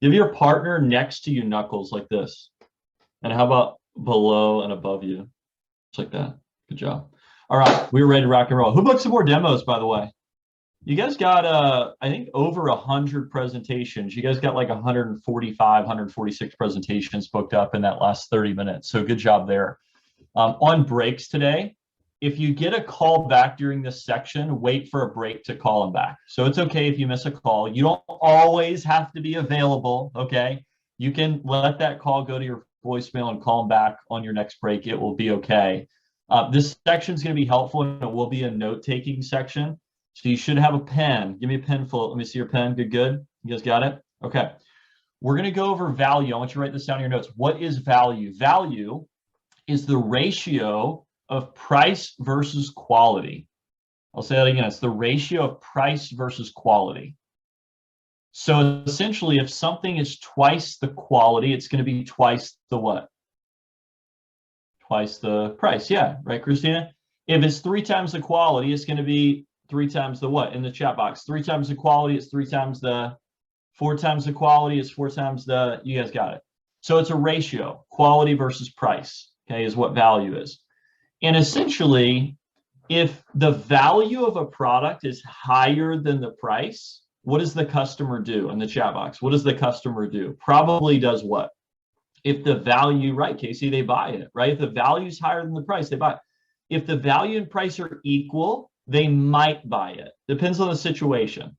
Give your partner next to you knuckles like this. And how about below and above you? Just like that. Good job. All right, we're ready to rock and roll. Who booked some more demos, by the way? You guys got, I think, over 100 presentations. You guys got like 145, 146 presentations booked up in that last 30 minutes. So good job there. On breaks today, if you get a call back during this section, wait for a break to call them back. So it's okay if you miss a call. You don't always have to be available, okay? You can let that call go to your voicemail and call them back on your next break. It will be okay. This section is going to be helpful, and it will be a note-taking section. So you should have a pen. Give me a pen full. Let me see your pen. Good, good. You guys got it? Okay. We're going to go over value. I want you to write this down in your notes. What is value? Value is the ratio of price versus quality. I'll say that again. It's the ratio of price versus quality. So essentially, if something is twice the quality, it's going to be twice the what? Twice the price. Yeah, right, Christina? If it's 3 times the quality, it's going to be 3 times the what in the chat box? 3 times the quality, it's 3 times the, 4 times the quality, it's 4 times the, you guys got it. So it's a ratio, quality versus price, okay, is what value is. And essentially, if the value of a product is higher than the price, what does the customer do in the chat box? What does the customer do? Probably does what? If the value, right, Casey, they buy it, right? If the value is higher than the price, they buy it. If the value and price are equal, they might buy it. Depends on the situation.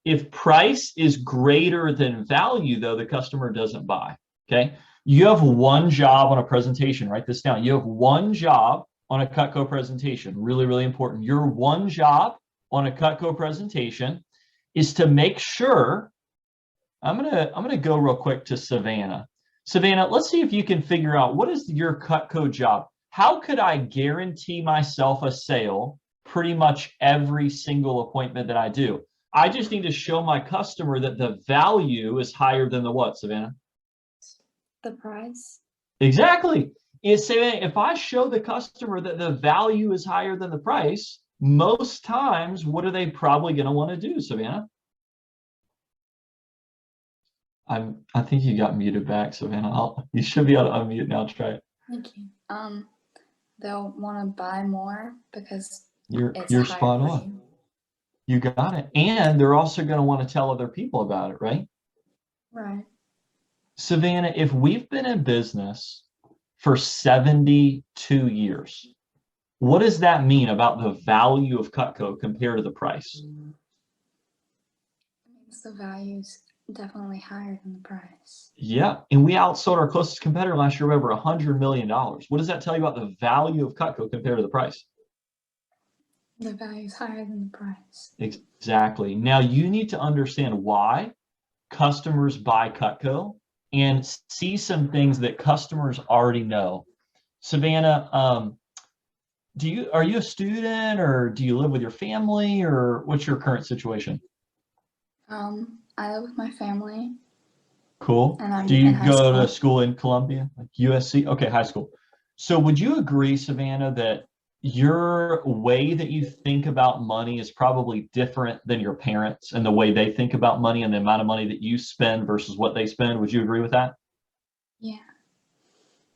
If price is greater than value, though, the customer doesn't buy, okay? You have one job on a presentation. Write this down. You have one job on a Cutco presentation. Really, really important. Your one job on a Cutco presentation is to make sure, I'm gonna go real quick to Savannah. Savannah, let's see if you can figure out what is your Cutco job. How could I guarantee myself a sale pretty much every single appointment that I do? I just need to show my customer that the value is higher than the what, Savannah? The price. Exactly. Savannah, if I show the customer that the value is higher than the price, most times, what are they probably going to want to do, Savannah? I think you got muted back, Savannah. You should be able to unmute now. Try it. Thank you. They'll want to buy more because you're it's spot on. You got it. And they're also going to want to tell other people about it, right? Right. Savannah, if we've been in business for 72 years, what does that mean about the value of Cutco compared to the price? It means the value's definitely higher than the price. Yeah, and we outsold our closest competitor last year over $100 million. What does that tell you about the value of Cutco compared to the price? The value is higher than the price. Exactly. Now you need to understand why customers buy Cutco and see some things that customers already know. Savannah, are you a student, or do you live with your family, or what's your current situation? I live with my family. Cool. And do you go to school in Columbia, like USC? Okay, high school. So would you agree, Savannah, that your way that you think about money is probably different than your parents and the way they think about money and the amount of money that you spend versus what they spend? Would you agree with that? Yeah.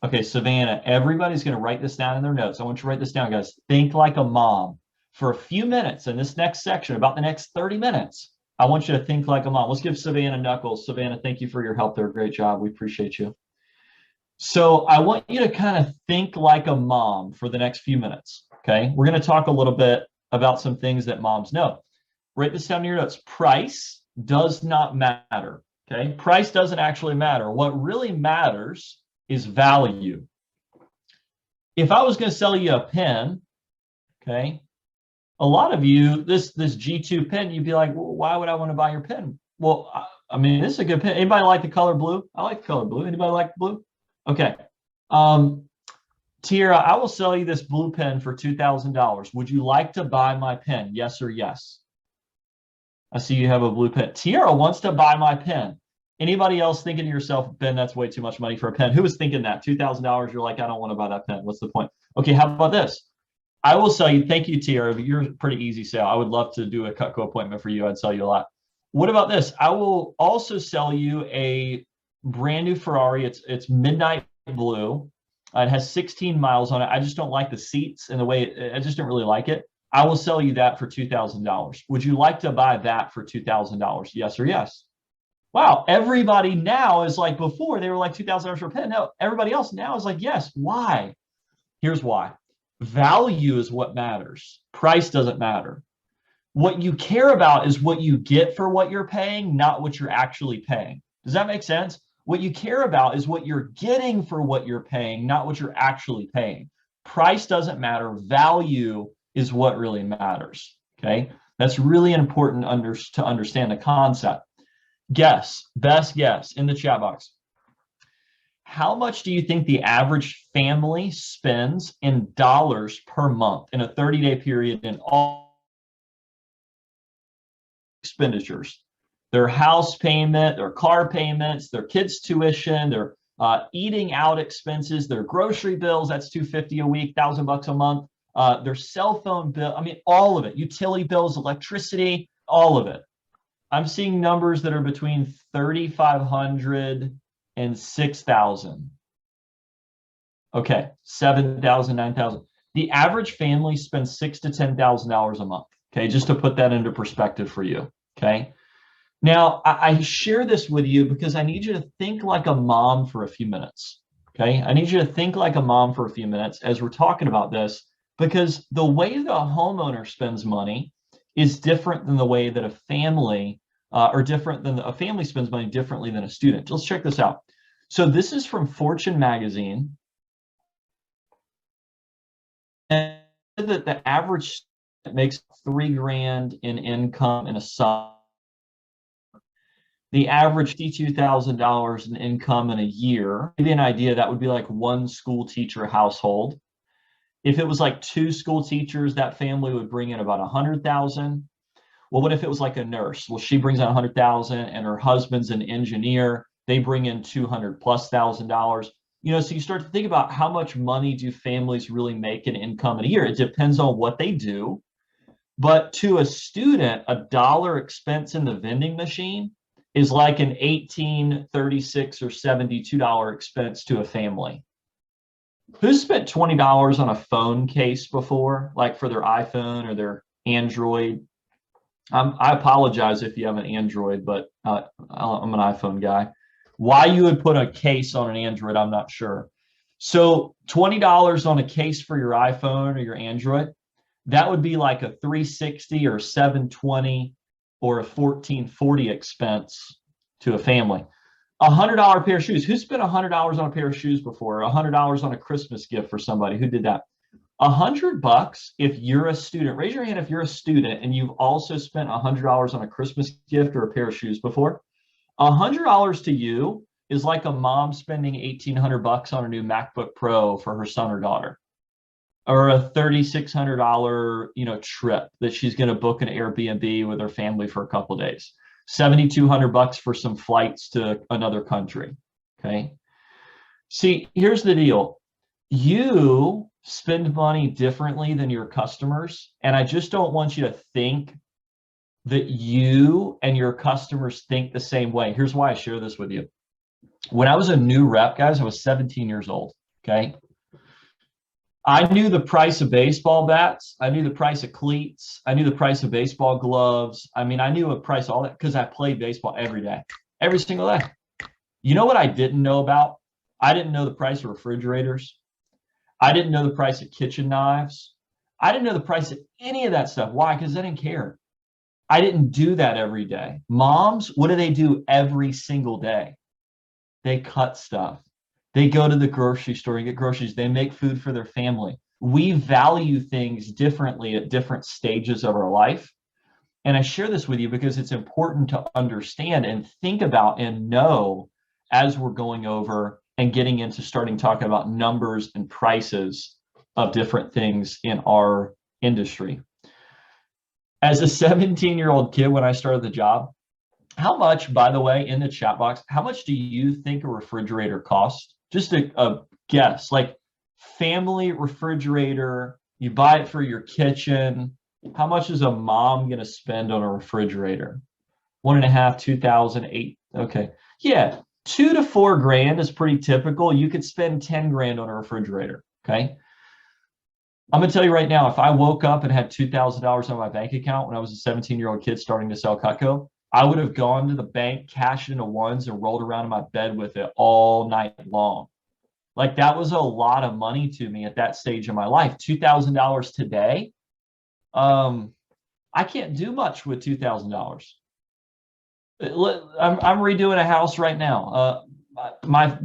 Okay, Savannah, everybody's going to write this down in their notes. I want you to write this down, guys. Think like a mom. For a few minutes in this next section, about the next 30 minutes, I want you to think like a mom. Let's give Savannah knuckles. Savannah, thank you for your help there. Great job. We appreciate you. So I want you to kind of think like a mom for the next few minutes, okay? We're going to talk a little bit about some things that moms know. Write this down in your notes. Price does not matter, okay? Price doesn't actually matter. What really matters is value. If I was going to sell you a pen, okay, a lot of you, this G2 pen, you'd be like, well, why would I want to buy your pen? Well, I mean, this is a good pen. Anybody like the color blue? I like the color blue. Anybody like blue? Okay. Tiara, I will sell you this blue pen for $2,000. Would you like to buy my pen? Yes or yes? I see you have a blue pen. Tiara wants to buy my pen. Anybody else thinking to yourself, Ben, that's way too much money for a pen? Who was thinking that? $2,000, you're like, I don't want to buy that pen. What's the point? Okay, how about this? I will sell you, thank you, Tiara, but you're a pretty easy sale. I would love to do a Cutco appointment for you. I'd sell you a lot. What about this? I will also sell you a brand new Ferrari. It's midnight blue. It has 16 miles on it. I just don't like the seats and the way I just don't really like it. I will sell you that for $2,000. Would you like to buy that for $2,000? Yes or yes? Wow, everybody now is like before they were like $2,000 for a pen. No, everybody else now is like, yes. Why? Here's why. Value is what matters. Price doesn't matter. What you care about is what you get for what you're paying, not what you're actually paying. Does that make sense? What you care about is what you're getting for what you're paying, not what you're actually paying. Price doesn't matter. Value is what really matters. Okay. That's really important to understand the concept. Guess, best guess in the chat box. How much do you think the average family spends in dollars per month in a 30-day period in all expenditures? Their house payment, their car payments, their kids' tuition, their eating out expenses, their grocery bills, that's $250 a week, $1,000 a month, their cell phone bill, I mean, all of it, utility bills, electricity, all of it. I'm seeing numbers that are between 3,500 and 6,000. Okay, 7,000, 9,000. The average family spends $6,000 to $10,000 a month. Okay, just to put that into perspective for you. Okay. Now, I share this with you because I need you to think like a mom for a few minutes. Okay. I need you to think like a mom for a few minutes as we're talking about this, because the way the homeowner spends money is different than the way that a family a family spends money differently than a student. Let's check this out. So this is from Fortune magazine. And that the average makes $3,000 in income in a summer. The average $52,000 in income in a year. Give you an idea, that would be like one school teacher household. If it was like two school teachers, that family would bring in about 100,000. Well, what if it was like a nurse? Well, she brings in 100,000 and her husband's an engineer. They bring in $200,000+. So you start to think about how much money do families really make in income in a year? It depends on what they do. But to a student, a dollar expense in the vending machine is like an $18, $36, or $72 expense to a family. Who's spent $20 on a phone case before, like for their iPhone or their Android? I apologize if you have an Android, but I'm an iPhone guy. Why you would put a case on an Android, I'm not sure. So $20 on a case for your iPhone or your Android, that would be like a $360 or $720 or a $1440 expense to a family. $100 pair of shoes. Who spent $100 on a pair of shoes before? $100 on a Christmas gift for somebody? Who did that? $100 if you're a student. Raise your hand if you're a student and you've also spent $100 on a Christmas gift or a pair of shoes before. $100 to you is like a mom spending $1,800 on a new MacBook Pro for her son or daughter, or a $3,600 trip that she's going to book an Airbnb with her family for a couple of days. $7,200 for some flights to another country. Okay. See, here's the deal. You spend money differently than your customers, and I just don't want you to think that you and your customers think the same way. Here's why I share this with you. When I was a new rep, guys, I was 17 years old. Okay. I knew the price of baseball bats. I knew the price of cleats. I knew the price of baseball gloves. I mean, I knew a price of all that because I played baseball every day, every single day. You know what I didn't know about? I didn't know the price of refrigerators. I didn't know the price of kitchen knives. I didn't know the price of any of that stuff. Why? Because I didn't care. I didn't do that every day. Moms, what do they do every single day? They cut stuff. They go to the grocery store and get groceries. They make food for their family. We value things differently at different stages of our life. And I share this with you because it's important to understand and think about and know as we're going over and getting into starting talking about numbers and prices of different things in our industry. As a 17-year-old kid, when I started the job, how much, by the way, in the chat box, how much do you think a refrigerator costs? Just a guess, like family refrigerator, you buy it for your kitchen. How much is a mom going to spend on a refrigerator? 1.5, 2,000, 8. Okay. Yeah. 2 to 4 grand is pretty typical. You could spend 10 grand on a refrigerator. Okay. I'm gonna tell you right now, if I woke up and had $2,000 on my bank account when I was a 17-year-old kid starting to sell Cutco, I would have gone to the bank, cashed into ones, and rolled around in my bed with it all night long. Like that was a lot of money to me at that stage of my life. $2,000 today, I can't do much with $2,000. I'm redoing a house right now. My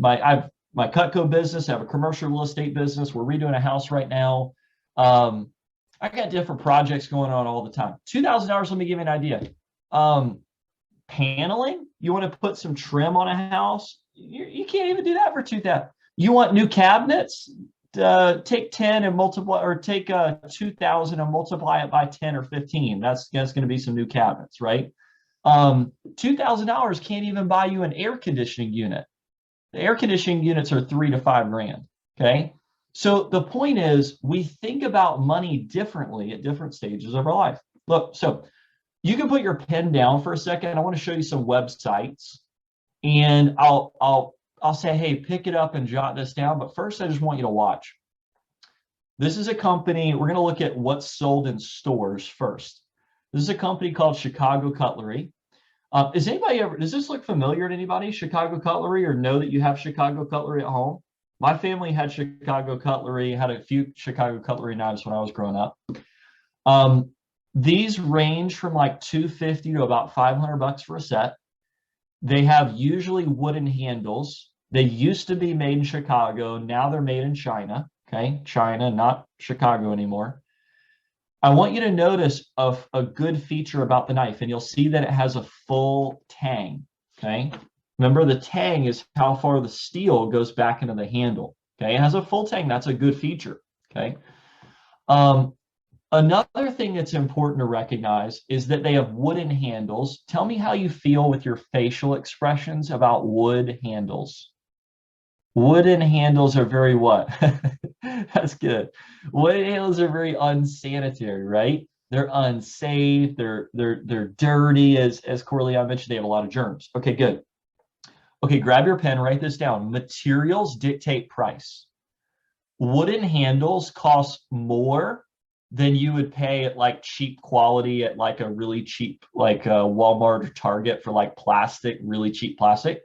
Cutco business, I have a commercial real estate business. We're redoing a house right now. I got different projects going on all the time. $2,000, let me give you an idea. Paneling, you want to put some trim on a house, you can't even do that for 2,000. You want new cabinets, take 10 and multiply, or take 2,000 and multiply it by 10 or 15. That's going to be some new cabinets, right? $2,000 can't even buy you an air conditioning unit. The air conditioning units are 3 to 5 grand. Okay. So the point is, we think about money differently at different stages of our life. Look, so you can put your pen down for a second. I want to show you some websites, and I'll say, hey, pick it up and jot this down. But first, I just want you to watch. This is a company. We're going to look at what's sold in stores first. This is a company called Chicago Cutlery. Does this look familiar to anybody, Chicago Cutlery, or know that you have Chicago Cutlery at home? My family had Chicago Cutlery, had a few Chicago Cutlery knives when I was growing up. These range from like $250 to about $500 for a set. They have usually wooden handles. They used to be made in Chicago. Now they're made in China. Okay, China, not Chicago anymore. I want you to notice a good feature about the knife, and you'll see that it has a full tang. Okay, remember the tang is how far the steel goes back into the handle. Okay, it has a full tang. That's a good feature. Okay. Another thing that's important to recognize is that they have wooden handles. Tell me how you feel with your facial expressions about wood handles. Wooden handles are very what? That's good. Wooden handles are very unsanitary, right? They're unsafe. They're dirty. As Corleone mentioned, they have a lot of germs. Okay, good. Okay, grab your pen, write this down. Materials dictate price. Wooden handles cost more than you would pay at like cheap quality at like a really cheap, like Walmart or Target for like plastic, really cheap plastic.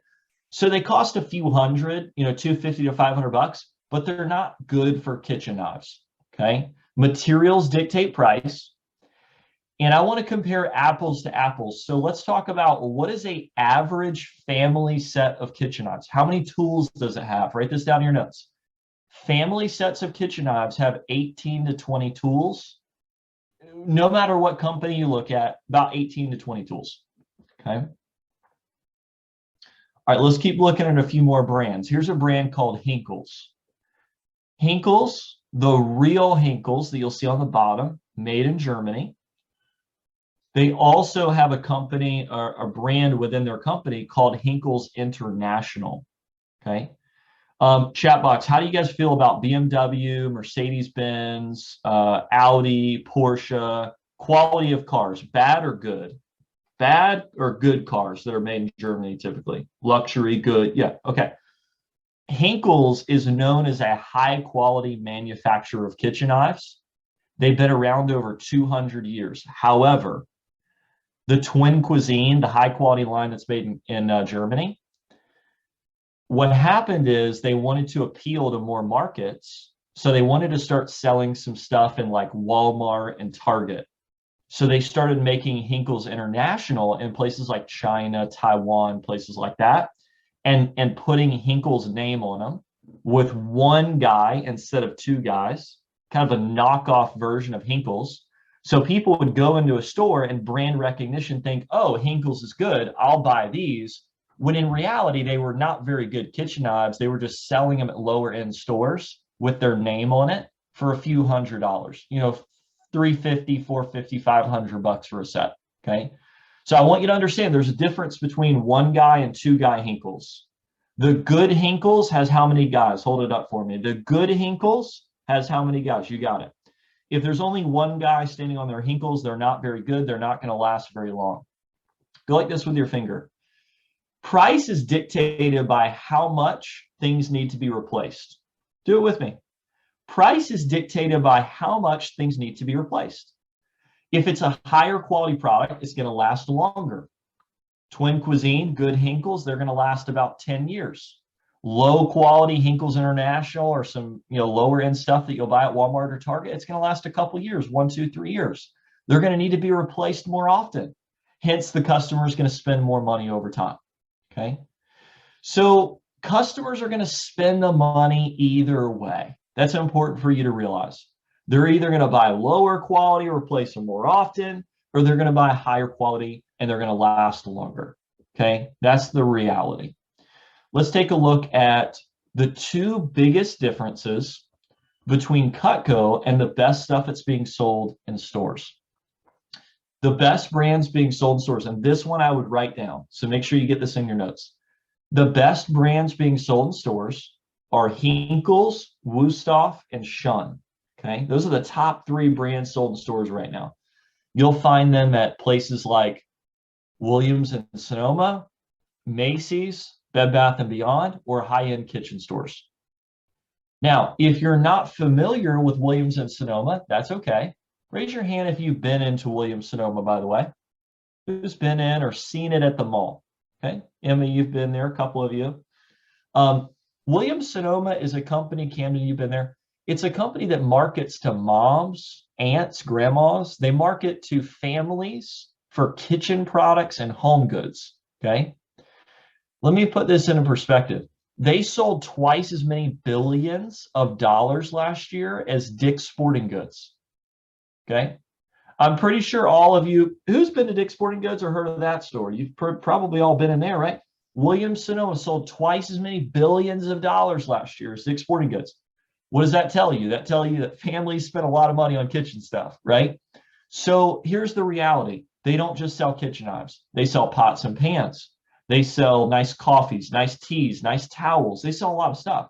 So they cost a few hundred, $250 to $500, but they're not good for kitchen knives. Okay. Materials dictate price. And I want to compare apples to apples. So let's talk about, what is an average family set of kitchen knives? How many tools does it have? Write this down in your notes. Family sets of kitchen knives have 18 to 20 tools. No matter what company you look at, about 18 to 20 tools. Okay. All right, let's keep looking at a few more brands. Here's a brand called Henckels. Henckels, the real Henckels that you'll see on the bottom, made in Germany. They also have a company, or a brand within their company called Henckels International. Okay. Chat box, how do you guys feel about BMW, Mercedes-Benz, Audi, Porsche, quality of cars, bad or good? Bad or good cars that are made in Germany typically? Luxury, good, yeah, okay. Henckels is known as a high-quality manufacturer of kitchen knives. They've been around over 200 years. However, the Twin Cuisine, the high-quality line that's made in Germany, what happened is they wanted to appeal to more markets. So they wanted to start selling some stuff in like Walmart and Target. So they started making Henckels International in places like China, Taiwan, places like that, and putting Henckels' name on them with one guy instead of two guys, kind of a knockoff version of Henckels. So people would go into a store and brand recognition think, oh, Henckels is good, I'll buy these. When in reality, they were not very good kitchen knives. They were just selling them at lower end stores with their name on it for a few $100, $350, $450, $500 for a set. Okay. So I want you to understand there's a difference between one guy and two guy Henckels. The good Henckels has how many guys? Hold it up for me. The good Henckels has how many guys? You got it. If there's only one guy standing on their Henckels, they're not very good. They're not going to last very long. Go like this with your finger. Price is dictated by how much things need to be replaced. Do it with me. Price is dictated by how much things need to be replaced. If it's a higher quality product, it's going to last longer. Twin Cuisine, good Hinkles, they're going to last about 10 years. Low quality Hinkles International or some lower end stuff that you'll buy at Walmart or Target, it's going to last a couple years, 1, 2, 3 years. They're going to need to be replaced more often. Hence, the customer is going to spend more money over time. Okay. So customers are going to spend the money either way. That's important for you to realize. They're either going to buy lower quality, replace them more often, or they're going to buy higher quality and they're going to last longer. Okay, that's the reality. Let's take a look at the two biggest differences between Cutco and the best stuff that's being sold in stores. The best brands being sold in stores, and this one I would write down, so make sure you get this in your notes. The best brands being sold in stores are Hinkles, Wusthof, and Shun. Okay, those are the top 3 brands sold in stores right now. You'll find them at places like Williams and Sonoma, Macy's, Bed Bath & Beyond, or high-end kitchen stores. Now, if you're not familiar with Williams and Sonoma, that's okay. Raise your hand if you've been into Williams Sonoma, by the way. Who's been in or seen it at the mall? Okay, Emma, you've been there, a couple of you. Williams Sonoma is a company, Camden, you've been there. It's a company that markets to moms, aunts, grandmas. They market to families for kitchen products and home goods, okay? Let me put this into perspective. They sold twice as many billions of dollars last year as Dick's Sporting Goods, okay? I'm pretty sure all of you, who's been to Dick's Sporting Goods or heard of that store? You've probably all been in there, right? Williams Sonoma sold twice as many billions of dollars last year as Dick's Sporting Goods. What does that tell you? That tells you that families spend a lot of money on kitchen stuff, right? So here's the reality. They don't just sell kitchen knives. They sell pots and pans. They sell nice coffees, nice teas, nice towels. They sell a lot of stuff.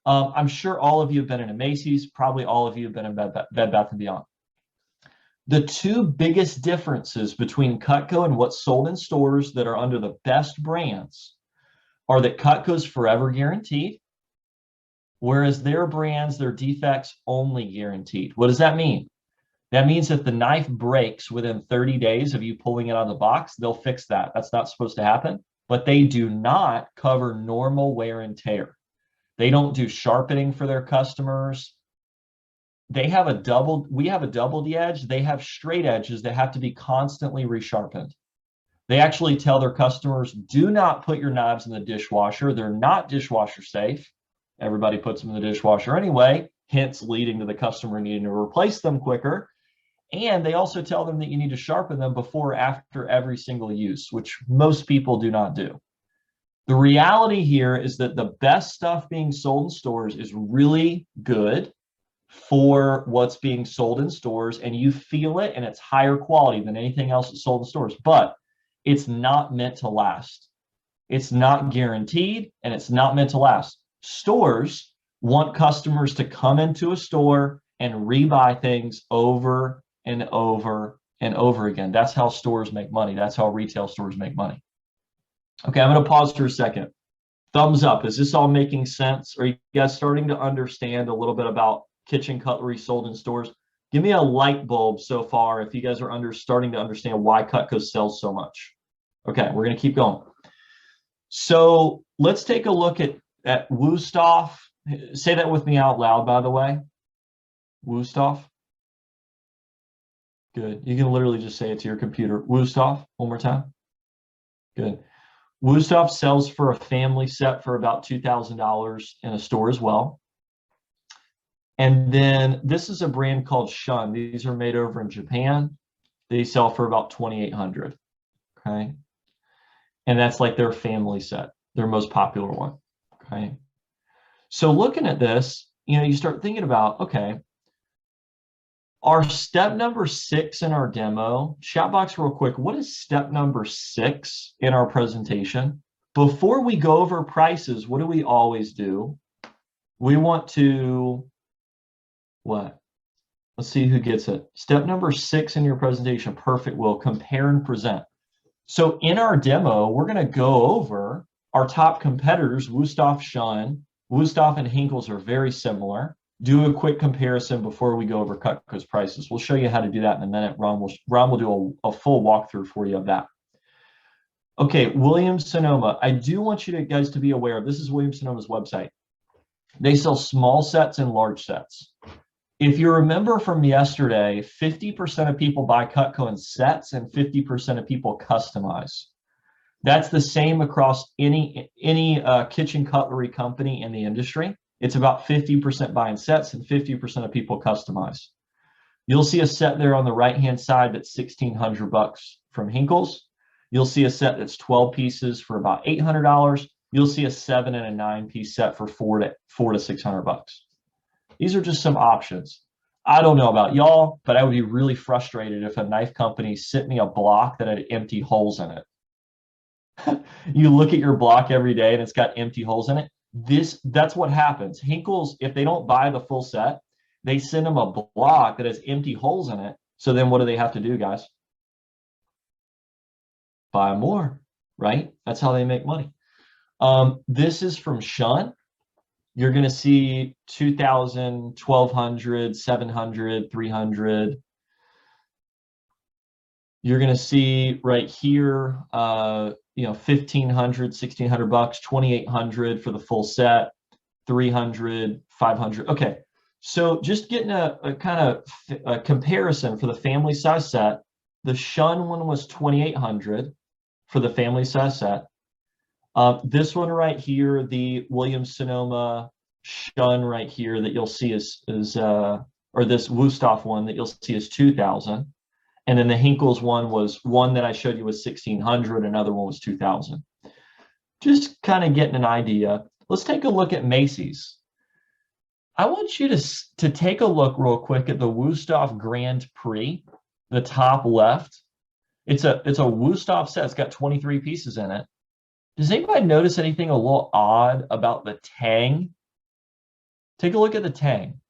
I'm sure all of you have been in a Macy's. Probably all of you have been in Bed Bath & Beyond. The two biggest differences between Cutco and what's sold in stores that are under the best brands are that Cutco's forever guaranteed, whereas their brands, their defects only guaranteed. What does that mean? That means if the knife breaks within 30 days of you pulling it out of the box, they'll fix that. That's not supposed to happen, but they do not cover normal wear and tear. They don't do sharpening for their customers. We have a doubled edge. They have straight edges that have to be constantly resharpened. They actually tell their customers, do not put your knives in the dishwasher. They're not dishwasher safe. Everybody puts them in the dishwasher anyway, hence leading to the customer needing to replace them quicker. And they also tell them that you need to sharpen them before or after every single use, which most people do not do. The reality here is that the best stuff being sold in stores is really good for what's being sold in stores, and you feel it, and it's higher quality than anything else that's sold in stores, but it's not meant to last. It's not guaranteed, and it's not meant to last. Stores want customers to come into a store and rebuy things over and over and over again. That's how stores make money. That's how retail stores make money. Okay, I'm going to pause for a second. Thumbs up. Is this all making sense? Are you guys starting to understand a little bit about kitchen cutlery sold in stores? Give me a light bulb so far if you guys are starting to understand why Cutco sells so much. Okay, we're going to keep going. So let's take a look at Wusthof. Say that with me out loud, by the way. Wusthof. Good. You can literally just say it to your computer. Wusthof. One more time. Good. Wusthof sells for a family set for about $2,000 in a store as well. And then this is a brand called Shun. These are made over in Japan. They sell for about $2,800. Okay. And that's like their family set, their most popular one. Okay. So looking at this, you start thinking about, okay, our step number 6 in our demo, chat box real quick, what is step number 6 in our presentation? Before we go over prices, what do we always do? We want to, what? Let's see who gets it. Step number 6 in your presentation, perfect, Will, compare and present. So in our demo, we're going to go over our top competitors, Wusthof, Shun. Wusthof and Henkels are very similar. Do a quick comparison before we go over Cutco's prices. We'll show you how to do that in a minute. Ron will do a full walkthrough for you of that. Okay, Williams-Sonoma. I do want you guys to be aware, this is Williams-Sonoma's website. They sell small sets and large sets. If you remember from yesterday, 50% of people buy Cutco in sets and 50% of people customize. That's the same across any kitchen cutlery company in the industry. It's about 50% buying sets and 50% of people customize. You'll see a set there on the right-hand side that's $1,600 from Henkels. You'll see a set that's 12 pieces for about $800. You'll see a 7 and a 9 piece set for $400 to $600. These are just some options. I don't know about y'all, but I would be really frustrated if a knife company sent me a block that had empty holes in it. You look at your block every day and it's got empty holes in it. That's what happens. Henkels, if they don't buy the full set, they send them a block that has empty holes in it. So then what do they have to do, guys? Buy more, right? That's how they make money. This is from Shun. You're going to see 2,000, 1,200, 700, 300. You're going to see right here, 1,500, $1,600, 2,800 for the full set, 300, 500. Okay, so just getting a kind of a comparison for the family size set. The Shun one was 2,800 for the family size set. This one right here, the Williams-Sonoma Shun right here that you'll see or this Wusthof one that you'll see is 2,000. And then the Henkels one that I showed you was 1,600. Another one was 2,000. Just kind of getting an idea. Let's take a look at Macy's. I want you to take a look real quick at the Wusthof Grand Prix, the top left. It's a Wusthof set. It's got 23 pieces in it. Does anybody notice anything a little odd about the tang? Take a look at the tang.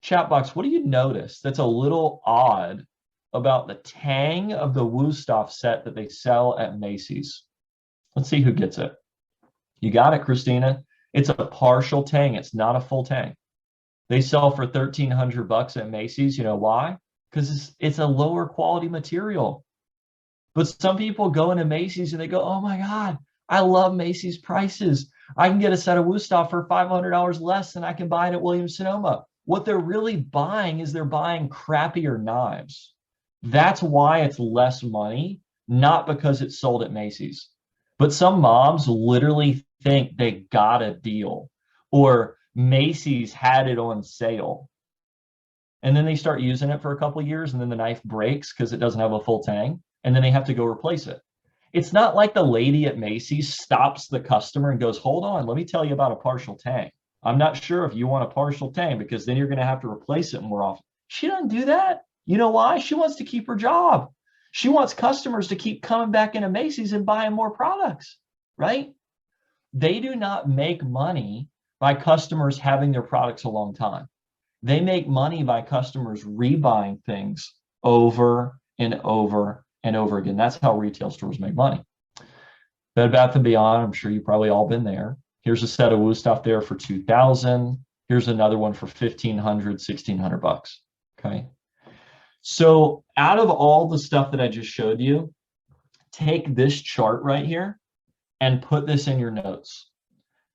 Chat box, what do you notice that's a little odd about the tang of the Wusthof set that they sell at Macy's? Let's see who gets it. You got it, Christina. It's a partial tang. It's not a full tang. They sell for $1,300 at Macy's. You know why? Because it's a lower quality material. But some people go into Macy's and they go, oh my God, I love Macy's prices. I can get a set of Wusthof for $500 less than I can buy it at Williams-Sonoma. What they're really buying is they're buying crappier knives. That's why it's less money, not because it's sold at Macy's. But some moms literally think they got a deal or Macy's had it on sale. And then they start using it for a couple of years and then the knife breaks because it doesn't have a full tang. And then they have to go replace it. It's not like the lady at Macy's stops the customer and goes, hold on, let me tell you about a partial tang. I'm not sure if you want a partial tang because then you're going to have to replace it more often. She doesn't do that. You know why? She wants to keep her job. She wants customers to keep coming back into Macy's and buying more products, right? They do not make money by customers having their products a long time. They make money by customers rebuying things over and over and over again. That's how retail stores make money. Bed Bath & Beyond, I'm sure you've probably all been there. Here's a set of Wusthof there for 2,000. Here's another one for 1,500, $1,600. Okay. So out of all the stuff that I just showed you, take this chart right here and put this in your notes.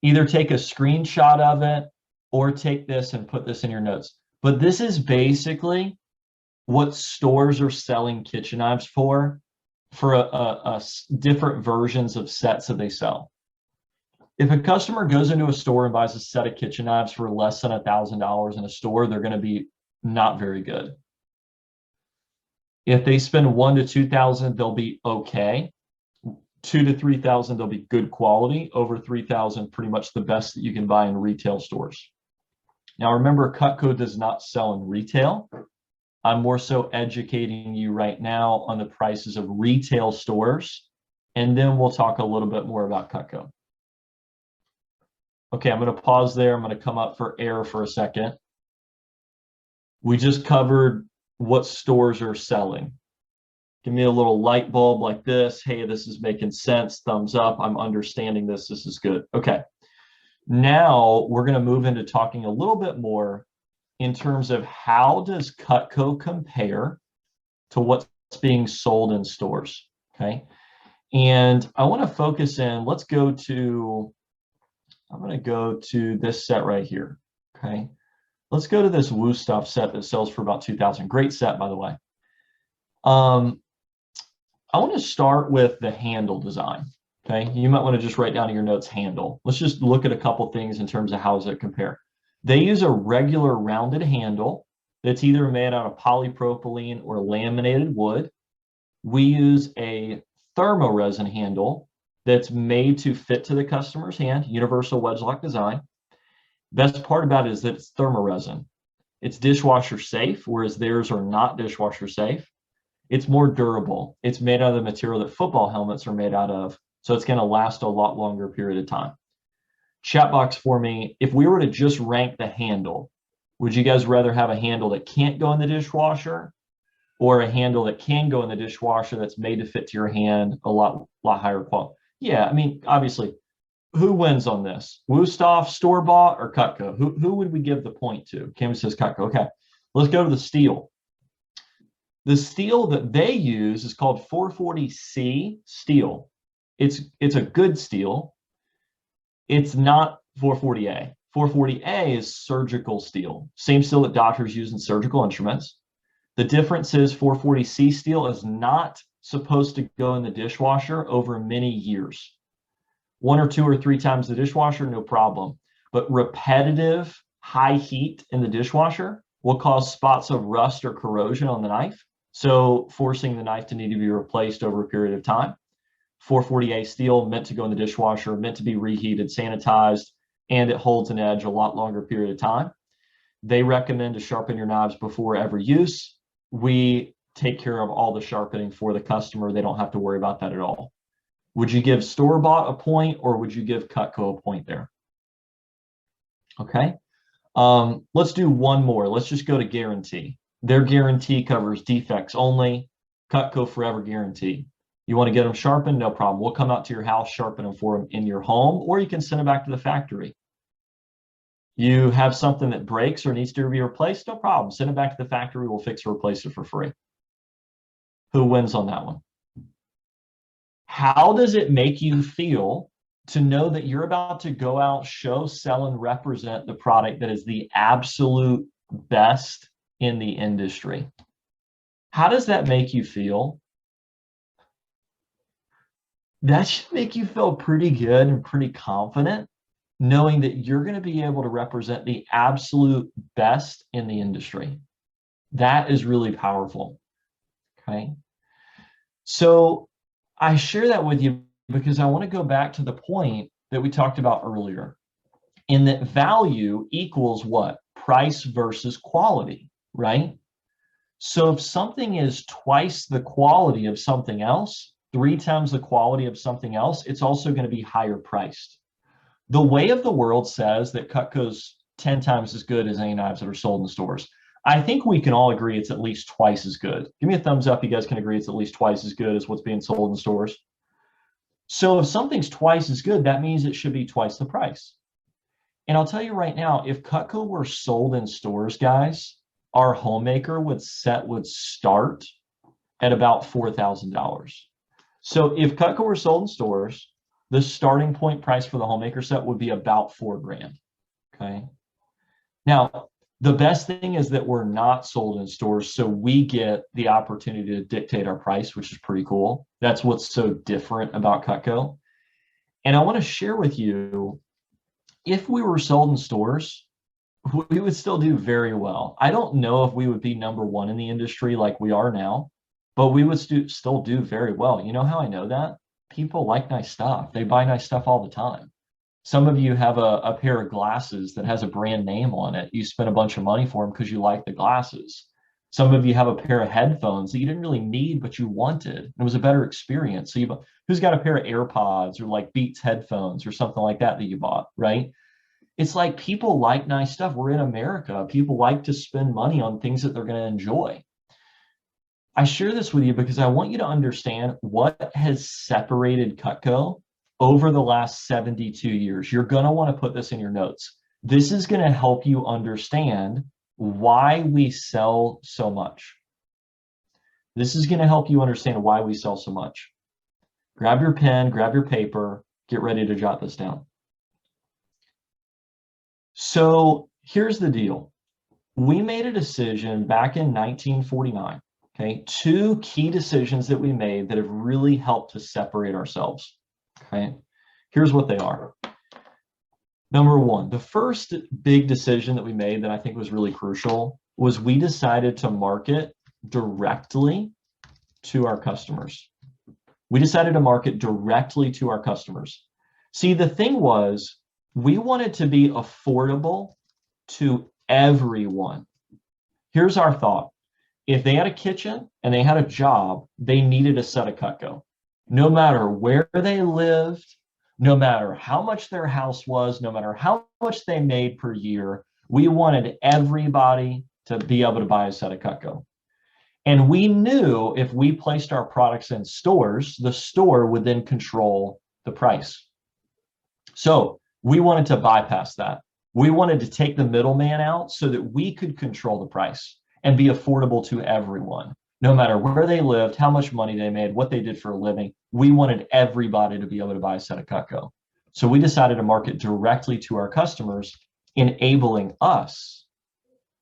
Either take a screenshot of it or take this and put this in your notes. But this is basically what stores are selling kitchen knives for different versions of sets that they sell. If a customer goes into a store and buys a set of kitchen knives for less than $1,000 in a store, they're going to be not very good. If they spend $1,000 to $2,000, they'll be okay. $2,000 to $3,000, they'll be good quality. Over $3,000, pretty much the best that you can buy in retail stores. Now remember, Cutco does not sell in retail. I'm more so educating you right now on the prices of retail stores, and then we'll talk a little bit more about Cutco. Okay, I'm going to pause there. I'm going to come up for air for a second. We just covered what stores are selling. Give me a little light bulb like this. Hey, this is making sense. Thumbs up. I'm understanding this. This is good. Okay. Now we're going to move into talking a little bit more in terms of how does Cutco compare to what's being sold in stores. Okay. And I want to focus in, I'm going to go to this set right here. Okay. Let's go to this Woo Stuff set that sells for about $2,000. Great set, by the way. I want to start with the handle design. Okay. You might want to just write down in your notes handle. Let's just look at a couple things in terms of how does it compare. They use a regular rounded handle that's either made out of polypropylene or laminated wood. We use a thermoresin handle that's made to fit to the customer's hand, universal wedge lock design. Best part about it is that it's thermoresin. It's dishwasher safe, whereas theirs are not dishwasher safe. It's more durable. It's made out of the material that football helmets are made out of, so it's going to last a lot longer period of time. Chat box for me, if we were to just rank the handle, would you guys rather have a handle that can't go in the dishwasher or a handle that can go in the dishwasher that's made to fit to your hand, a lot higher quality? Yeah, I mean, obviously, who wins on this? Woostoff, store-bought, or Cutco? Who would we give the point to? Kim says Cutco. Okay, let's go to the steel. The steel that they use is called 440C steel. It's a good steel. It's not 440A. 440A is surgical steel, same steel that doctors use in surgical instruments. The difference is 440C steel is not supposed to go in the dishwasher over many years. 1 or 2 or 3 times the dishwasher, no problem. But repetitive high heat in the dishwasher will cause spots of rust or corrosion on the knife, so forcing the knife to need to be replaced over a period of time. 440A steel meant to go in the dishwasher, meant to be reheated, sanitized, and it holds an edge a lot longer period of time. They recommend to sharpen your knives before every use. We take care of all the sharpening for the customer. They don't have to worry about that at all. Would you give store-bought a point or would you give Cutco a point there? Okay. Let's do one more. Let's just go to guarantee. Their guarantee covers defects only. Cutco forever guarantee. You want to get them sharpened? No problem. We'll come out to your house, sharpen them for them in your home, or you can send them back to the factory. You have something that breaks or needs to be replaced? No problem. Send it back to the factory. We'll fix or replace it for free. Who wins on that one? How does it make you feel to know that you're about to go out, show, sell, and represent the product that is the absolute best in the industry? How does that make you feel? That should make you feel pretty good and pretty confident, knowing that you're going to be able to represent the absolute best in the industry. That is really powerful. Okay. So I share that with you because I want to go back to the point that we talked about earlier, in that value equals what? Price versus quality, right? So if something is twice the quality of something else, 3 times the quality of something else, it's also going to be higher priced. The way of the world says that Cutco's 10 times as good as any knives that are sold in stores. I think we can all agree it's at least twice as good. Give me a thumbs up. You guys can agree it's at least twice as good as what's being sold in stores. So if something's twice as good, that means it should be twice the price. And I'll tell you right now, if Cutco were sold in stores, guys, our homemaker would start at about $4,000. So if Cutco were sold in stores, the starting point price for the homemaker set would be about $4 grand. Okay. Now, the best thing is that we're not sold in stores, so we get the opportunity to dictate our price, which is pretty cool. That's what's so different about Cutco. And I want to share with you, if we were sold in stores, we would still do very well. I don't know if we would be #1 in the industry like we are now, but we would still do very well. You know how I know that? People like nice stuff. They buy nice stuff all the time. Some of you have a pair of glasses that has a brand name on it. You spent a bunch of money for them because you like the glasses. Some of you have a pair of headphones that you didn't really need, but you wanted. It was a better experience. So who's got a pair of AirPods or like Beats headphones or something like that you bought, right? It's like people like nice stuff. We're in America. People like to spend money on things that they're going to enjoy. I share this with you because I want you to understand what has separated Cutco over the last 72 years. You're going to want to put this in your notes. This is going to help you understand why we sell so much. This is going to help you understand why we sell so much. Grab your pen, grab your paper, get ready to jot this down. So here's the deal. We made a decision back in 1949, okay? Two key decisions that we made that have really helped to separate ourselves, okay? Here's what they are. Number one, the first big decision that we made that I think was really crucial was we decided to market directly to our customers. We decided to market directly to our customers. See, the thing was, we wanted to be affordable to everyone. Here's our thought. If they had a kitchen and they had a job, they needed a set of Cutco. No matter where they lived, no matter how much their house was, no matter how much they made per year, we wanted everybody to be able to buy a set of Cutco. And we knew if we placed our products in stores, the store would then control the price. So we wanted to bypass that. We wanted to take the middleman out so that we could control the price and be affordable to everyone. No matter where they lived, how much money they made, what they did for a living, we wanted everybody to be able to buy a set of Cutco. So we decided to market directly to our customers, enabling us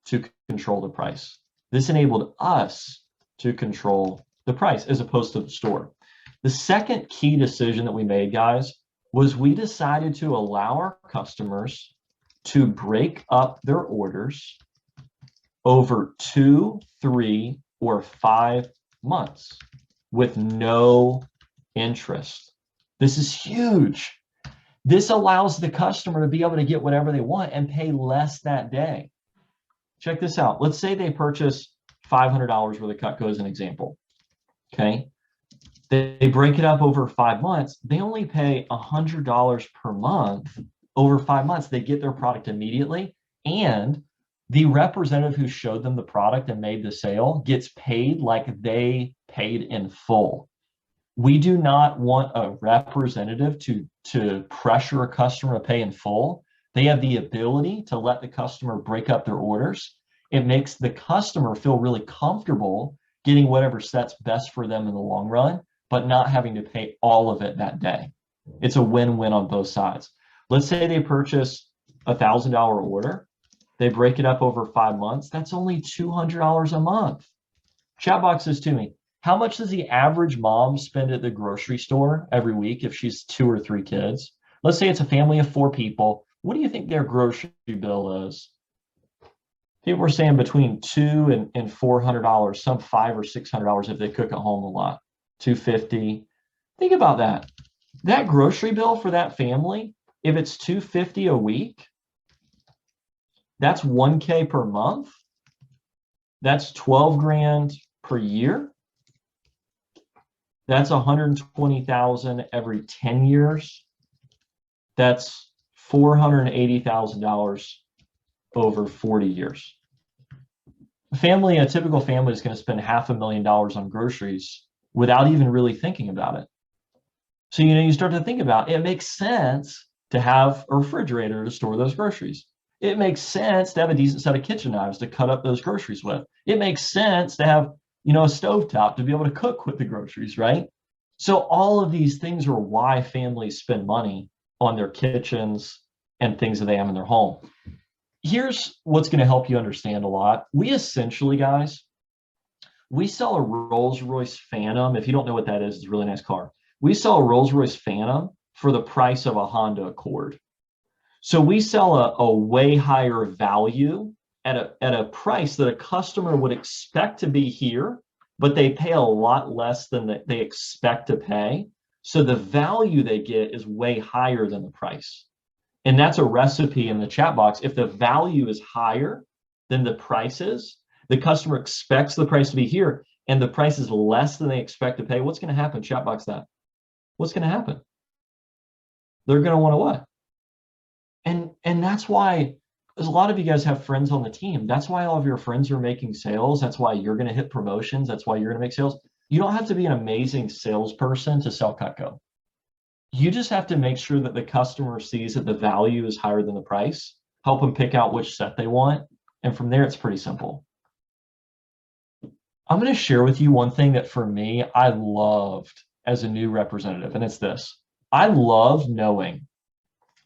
to control the price. This enabled us to control the price as opposed to the store. The second key decision that we made, guys, was we decided to allow our customers to break up their orders over 2, 3, or 5 months with no interest. This is huge. This allows the customer to be able to get whatever they want and pay less that day. Check this out. Let's say they purchase $500 worth of Cutco as an example. Okay. They break it up over 5 months. They only pay $100 per month over 5 months. They get their product immediately, and the representative who showed them the product and made the sale gets paid like they paid in full. We do not want a representative to pressure a customer to pay in full. They have the ability to let the customer break up their orders. It makes the customer feel really comfortable getting whatever set's best for them in the long run, but not having to pay all of it that day. It's a win-win on both sides. Let's say they purchase a $1,000 order. They break it up over 5 months. That's only $200 a month. Chat box says to me, how much does the average mom spend at the grocery store every week if she's 2 or 3 kids? Let's say it's a family of 4 people. What do you think their grocery bill is? People are saying between $200 and $400, some $500 or $600 if they cook at home a lot. $250. Think about that. That grocery bill for that family, if it's $250 a week, that's $1K per month. That's 12 grand per year. That's 120,000 every 10 years. That's $480,000 over 40 years. A typical family is going to spend $500,000 on groceries without even really thinking about it. So, you start to think about it makes sense to have a refrigerator to store those groceries. It makes sense to have a decent set of kitchen knives to cut up those groceries with. It makes sense to have, a stovetop to be able to cook with the groceries, right? So all of these things are why families spend money on their kitchens and things that they have in their home. Here's what's going to help you understand a lot. We essentially, guys, we sell a Rolls-Royce Phantom. If you don't know what that is, it's a really nice car. We sell a Rolls-Royce Phantom for the price of a Honda Accord. So we sell a way higher value at a price that a customer would expect to be here, but they pay a lot less than they expect to pay. So the value they get is way higher than the price. And that's a recipe in the chat box. If the value is higher than the price is, the customer expects the price to be here, and the price is less than they expect to pay, what's going to happen? Chat box that. What's going to happen? They're going to want to what? And that's why a lot of you guys have friends on the team. That's why all of your friends are making sales. That's why you're going to hit promotions. That's why you're going to make sales. You don't have to be an amazing salesperson to sell Cutco. You just have to make sure that the customer sees that the value is higher than the price, help them pick out which set they want. And from there, it's pretty simple. I'm going to share with you one thing that for me, I loved as a new representative, and it's this. I love knowing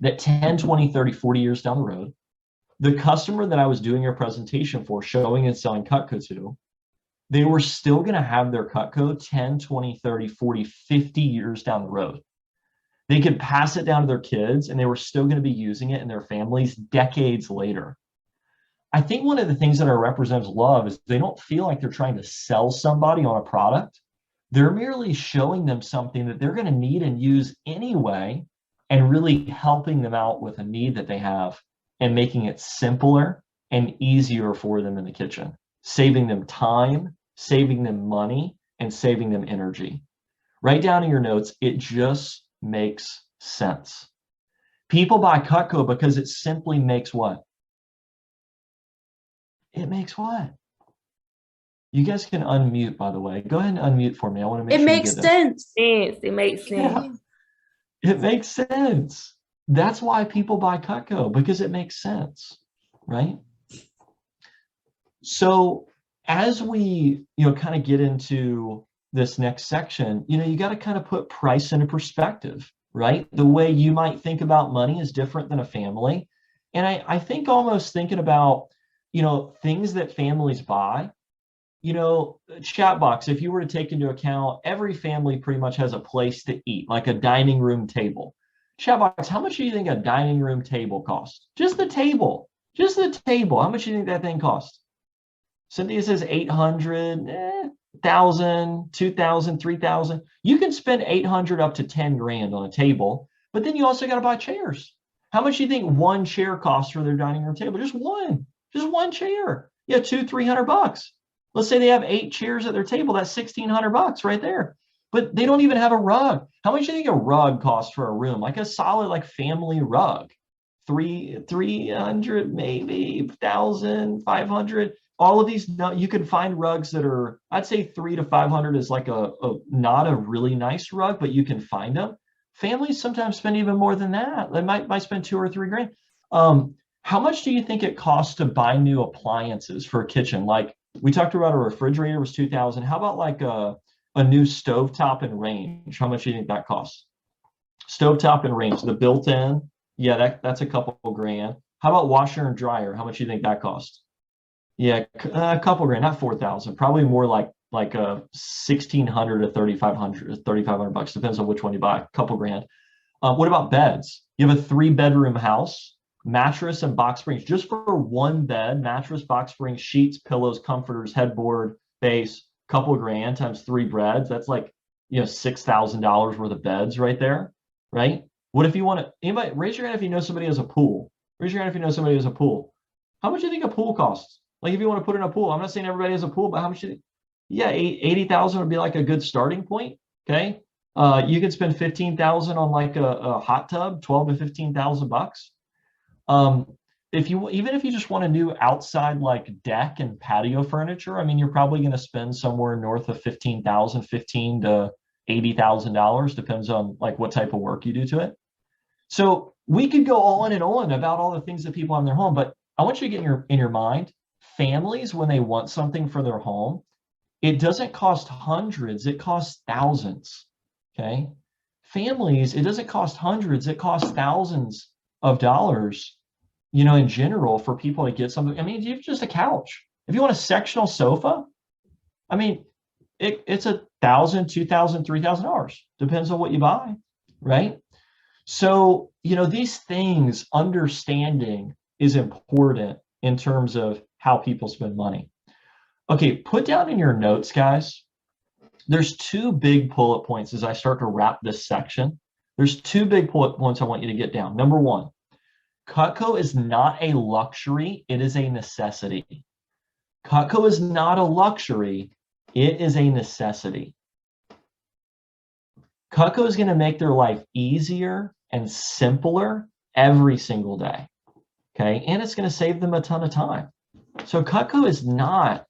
that 10, 20, 30, 40 years down the road, the customer that I was doing your presentation for, showing and selling Cutco to, they were still going to have their Cutco 10, 20, 30, 40, 50 years down the road. They could pass it down to their kids and they were still going to be using it in their families decades later. I think one of the things that our representatives love is they don't feel like they're trying to sell somebody on a product. They're merely showing them something that they're going to need and use anyway, and really helping them out with a need that they have and making it simpler and easier for them in the kitchen, saving them time, saving them money, and saving them energy. Write down in your notes, it just makes sense. People buy Cutco because it simply makes what? It makes what? You guys can unmute, by the way. Go ahead and unmute for me. I want to make sure you get this. It makes sense. It makes sense. Yeah, it makes sense. That's why people buy Cutco, because it makes sense, right? So as we, kind of get into this next section, you got to kind of put price into perspective, right? The way you might think about money is different than a family. And I think almost thinking about, things that families buy, chat box, if you were to take into account, every family pretty much has a place to eat, like a dining room table. Chat box, how much do you think a dining room table costs? Just the table. How much do you think that thing costs? Cynthia says 800, 1,000, 2,000, 3,000. You can spend 800 up to 10 grand on a table, but then you also got to buy chairs. How much do you think one chair costs for their dining room table? Just one chair. Yeah, $200-300. Let's say they have 8 chairs at their table. That's $1,600 right there. But they don't even have a rug. How much do you think a rug costs for a room? Like a solid, family rug, 300, maybe 1,000, 500. All of these, you can find rugs that are, I'd say 300 to 500 is like a not a really nice rug, but you can find them. Families sometimes spend even more than that. They might spend 2 or 3 grand. How much do you think it costs to buy new appliances for a kitchen? Like we talked about, a refrigerator was 2,000. How about like a new stovetop and range? How much do you think that costs? Stovetop and range, the built-in, yeah, that's a couple grand. How about washer and dryer? How much do you think that costs? Yeah, a couple grand, not 4,000. Probably more like 1,600 to 3,500 bucks. Depends on which one you buy. A couple grand. What about beds? You have a 3-bedroom house, mattress and box springs, just for one bed, mattress, box springs, sheets, pillows, comforters, headboard, base, couple grand times 3 beds. That's like, $6,000 worth of beds right there, right? What if you want to, anybody, raise your hand if you know somebody has a pool. Raise your hand if you know somebody has a pool. How much do you think a pool costs? Like if you want to put in a pool, I'm not saying everybody has a pool, but how much do you think? Yeah, 80,000 would be like a good starting point, okay? You could spend 15,000 on like a hot tub, 12 to 15,000 bucks. Even if you just want a new outside like deck and patio furniture, I mean, you're probably going to spend somewhere north of 15,000, $15,000 to $80,000, depends on like what type of work you do to it. So we could go on and on about all the things that people have in their home, but I want you to get in your mind, families, when they want something for their home, it doesn't cost hundreds, it costs thousands, okay? Families, it doesn't cost hundreds, it costs thousands of dollars, in general, for people to get something. I mean, if just a couch, if you want a sectional sofa, I mean, it's $1,000, $2,000, $3,000, depends on what you buy, right? So, these things, understanding is important in terms of how people spend money. Okay, put down in your notes, guys, there's 2 big bullet points as I start to wrap this section. There's 2 big bullet points I want you to get down. Number 1, Cutco is not a luxury, it is a necessity. Cutco is not a luxury, it is a necessity. Cutco is going to make their life easier and simpler every single day. okay? And it's going to save them a ton of time. So Cutco is not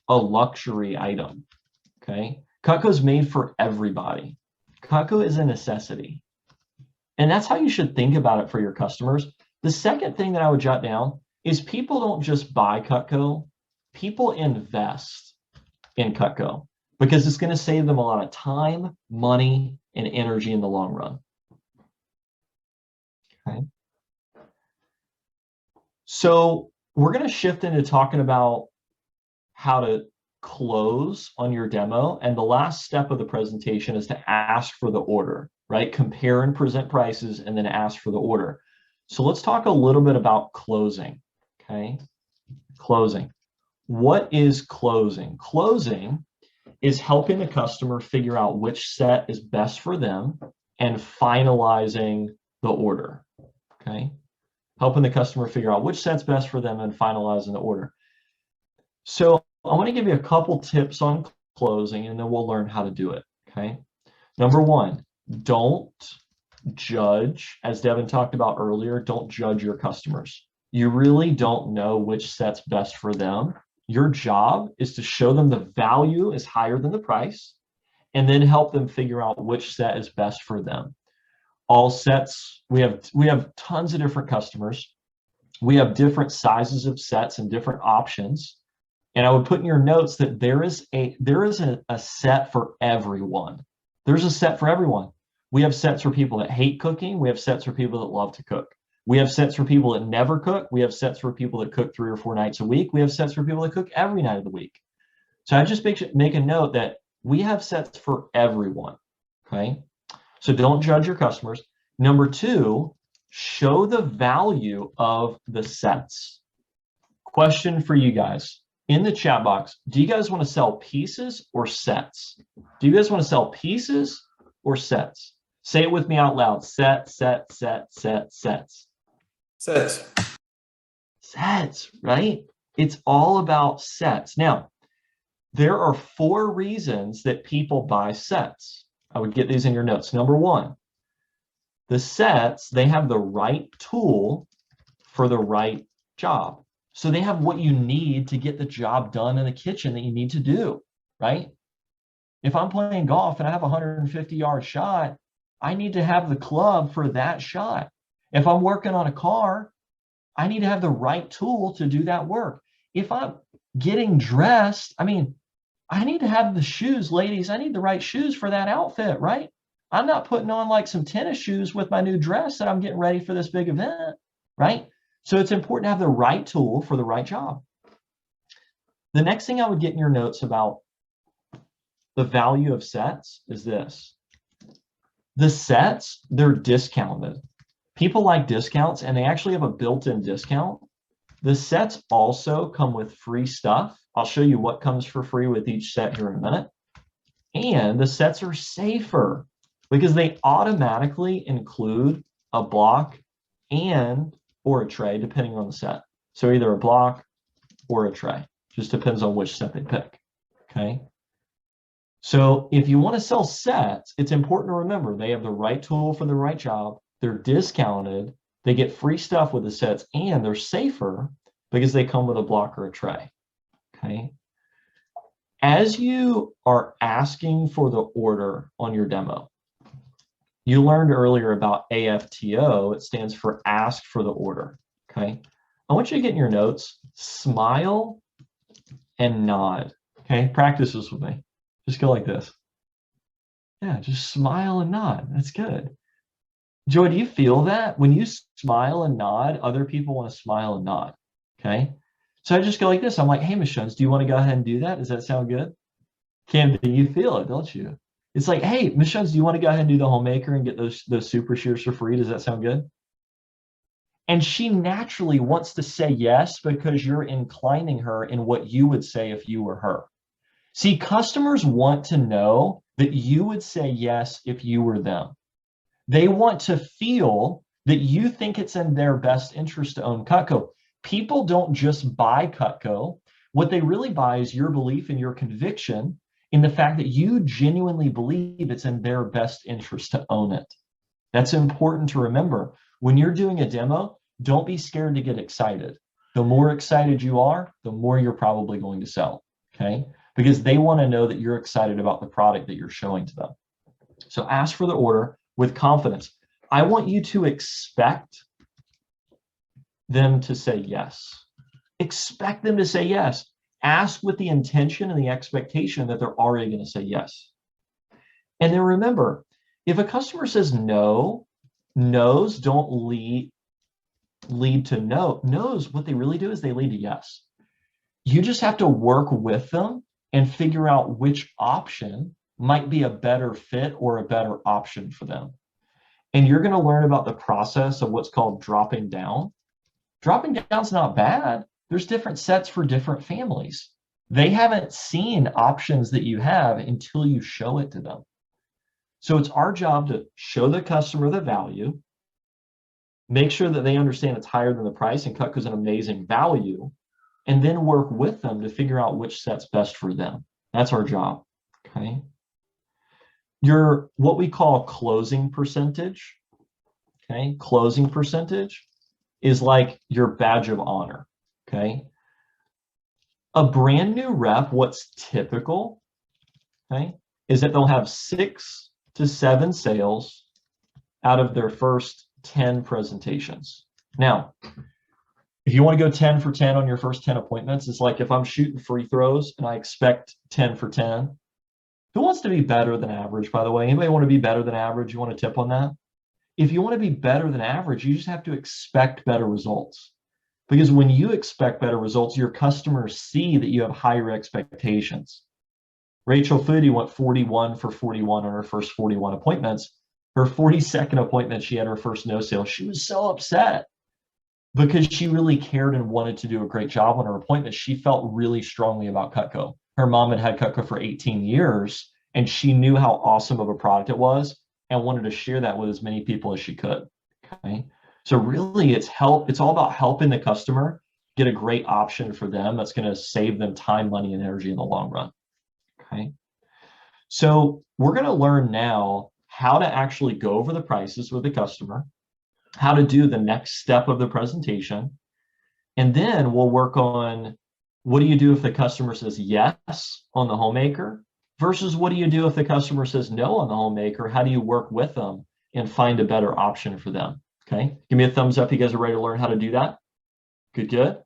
a luxury item, okay? Cutco is made for everybody. Cutco is a necessity. And that's how you should think about it for your customers. The second thing that I would jot down is people don't just buy Cutco, people invest in Cutco because it's going to save them a lot of time, money, and energy in the long run. Okay. So we're going to shift into talking about how to close on your demo. And the last step of the presentation is to ask for the order, right? Compare and present prices and then ask for the order. So let's talk a little bit about closing, okay? Closing. What is closing? Closing is helping the customer figure out which set is best for them and finalizing the order, okay? Helping the customer figure out which set's best for them and finalizing the order. So I want to give you a couple tips on closing and then we'll learn how to do it, okay? Number one, don't judge, as Devin talked about earlier, don't judge your customers. You really don't know which set's best for them. Your job is to show them the value is higher than the price and then help them figure out which set is best for them. All sets, we have tons of different customers. We have different sizes of sets and different options. And I would put in your notes that there is a set for everyone. There's a set for everyone. We have sets for people that hate cooking. We have sets for people that love to cook. We have sets for people that never cook. We have sets for people that cook 3 or 4 nights a week. We have sets for people that cook every night of the week. So I just make a note that we have sets for everyone, okay? So don't judge your customers. Number 2, show the value of the sets. Question for you guys. In the chat box, do you guys want to sell pieces or sets? Do you guys want to sell pieces or sets? Say it with me out loud. Sets. Sets. Sets, right? It's all about sets. Now, there are 4 reasons that people buy sets. I would get these in your notes. Number 1, the sets, they have the right tool for the right job. So they have what you need to get the job done in the kitchen that you need to do, right? If I'm playing golf and I have a 150-yard shot, I need to have the club for that shot. If I'm working on a car, I need to have the right tool to do that work. If I'm getting dressed, I need to have the shoes, ladies. I need the right shoes for that outfit, right? I'm not putting on like some tennis shoes with my new dress that I'm getting ready for this big event, right? So it's important to have the right tool for the right job. The next thing I would get in your notes about the value of sets is this. The sets, they're discounted. People like discounts and they actually have a built-in discount. The sets also come with free stuff. I'll show you what comes for free with each set here in a minute. And the sets are safer because they automatically include a block or a tray, depending on the set. So either a block or a tray, just depends on which set they pick, okay? So if you want to sell sets, it's important to remember they have the right tool for the right job, they're discounted, they get free stuff with the sets, and they're safer because they come with a block or a tray, okay? As you are asking for the order on your demo, you learned earlier about AFTO. It stands for ask for the order, okay? I want you to get in your notes, smile and nod, okay? Practice this with me. Just go like this. Yeah, just smile and nod. That's good. Joy, do you feel that? When you smile and nod, other people want to smile and nod, okay? So I just go like this. I'm like, hey, Ms. Shuns, do you want to go ahead and do that? Does that sound good? Cam, you feel it, don't you? It's like, hey, Ms. Shuns, do you want to go ahead and do the homemaker and get those super shears for free? Does that sound good? And she naturally wants to say yes because you're inclining her in what you would say if you were her. See, customers want to know that you would say yes if you were them. They want to feel that you think it's in their best interest to own Cutco. People don't just buy Cutco. What they really buy is your belief and your conviction in the fact that you genuinely believe it's in their best interest to own it. That's important to remember. When you're doing a demo, don't be scared to get excited. The more excited you are, the more you're probably going to sell, okay? Because they want to know that you're excited about the product that you're showing to them. So ask for the order with confidence. I want you to expect them to say yes. Expect them to say yes. Ask with the intention and the expectation that they're already going to say yes. And then remember, if a customer says no, no's don't lead to no. No's, what they really do is they lead to yes. You just have to work with them and figure out which option might be a better fit or a better option for them. And you're going to learn about the process of what's called dropping down. Dropping down's not bad. There's different sets for different families. They haven't seen options that you have until you show it to them. So it's our job to show the customer the value, make sure that they understand it's higher than the price and Cutco's an amazing value, and then work with them to figure out which set's best for them. That's our job, okay? Your, what we call closing percentage, okay? Closing percentage is like your badge of honor, okay? A brand new rep, what's typical, okay, is that they'll have 6 to 7 sales out of their first 10 presentations. Now, if you want to go 10 for 10 on your first 10 appointments, it's like if I'm shooting free throws and I expect 10 for 10. Who wants to be better than average, by the way? Anybody want to be better than average? You want a tip on that? If you want to be better than average, you just have to expect better results. Because when you expect better results, your customers see that you have higher expectations. Rachel Foodie went 41 for 41 on her first 41 appointments. Her 42nd appointment, she had her first no sale. She was so upset because she really cared and wanted to do a great job on her appointment. She felt really strongly about Cutco. Her mom had had Cutco for 18 years, and she knew how awesome of a product it was and wanted to share that with as many people as she could, okay? So really it's all about helping the customer get a great option for them that's going to save them time, money, and energy in the long run, okay? So we're going to learn now how to actually go over the prices with the customer, how to do the next step of the presentation, and then we'll work on what do you do if the customer says yes on the homemaker versus what do you do if the customer says no on the homemaker? How do you work with them and find a better option for them? Okay, give me a thumbs up. You guys are ready to learn how to do that? Good, good.